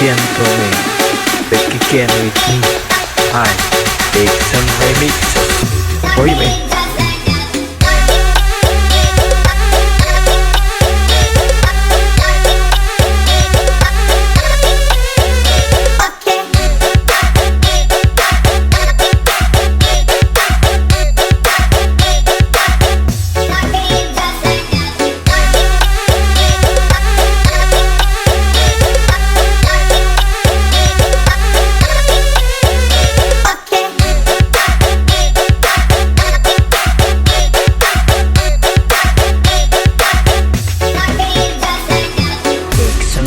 gentlemen, back again with me. Hi, Dexsen Remixer. Boy man.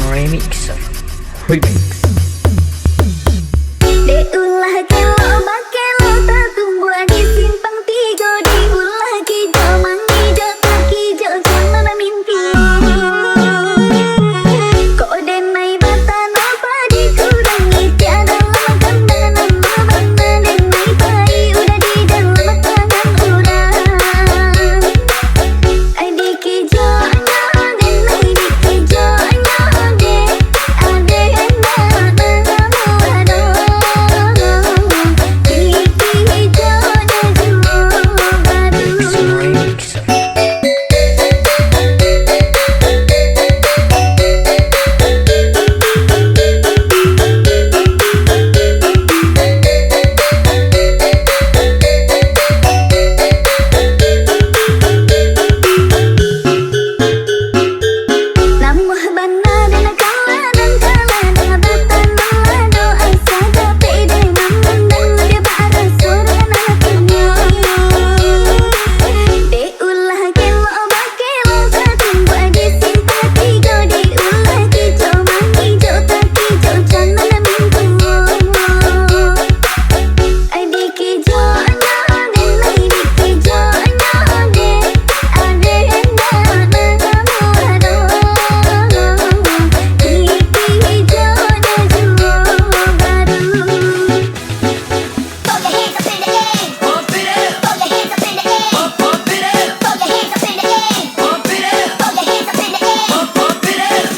Remixer. Remix. Diulah kelo bakelo tak tumbuh di simpang tiga. Diulah kijok mangijok tak kijok jangan mimpi. Kok denai batan apa dikurangi tiada makan dan nama denai pai udah di dalam tangan orang. Dikijok nyo denai dikijok nyo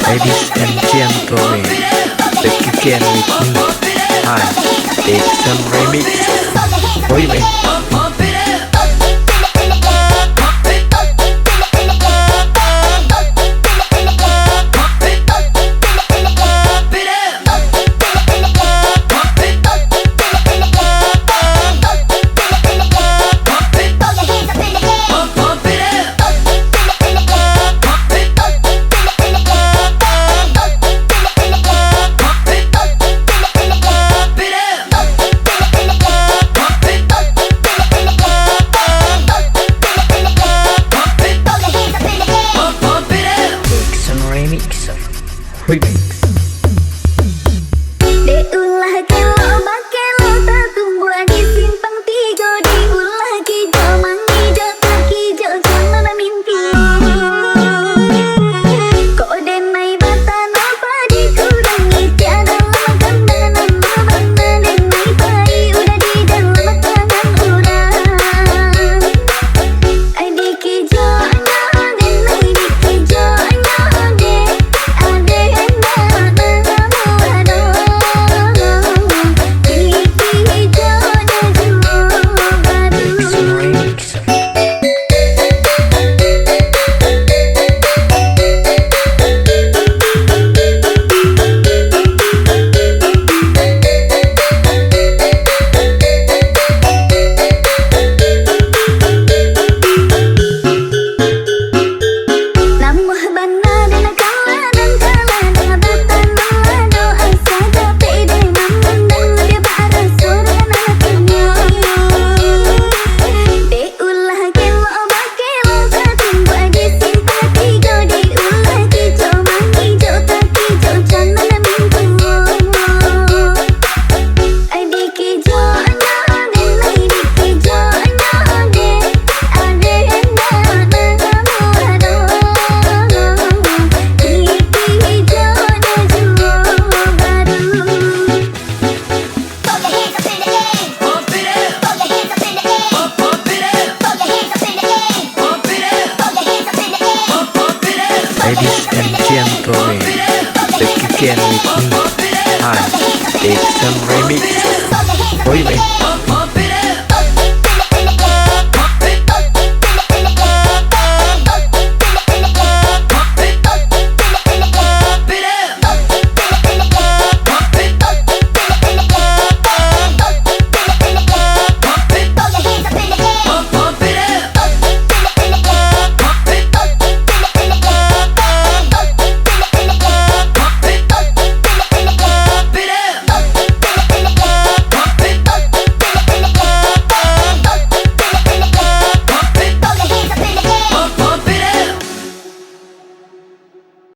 Ladies and gentlemen, back again with me. Hi, Dexsen Remixer. Boy man. Remix. Diulah kelo bakelo tak tumbuh di simpang tiga. Diulah kijok mangijok tak kijok jangan mimpi. Kok denai batan apa dikurangi tiada makan dan nama denai pai udah di dalam tangan orang. Dikijok nyo denai dikijok nyo Ladies and gentlemen, back again with me. Dexsen Remix. Oi men.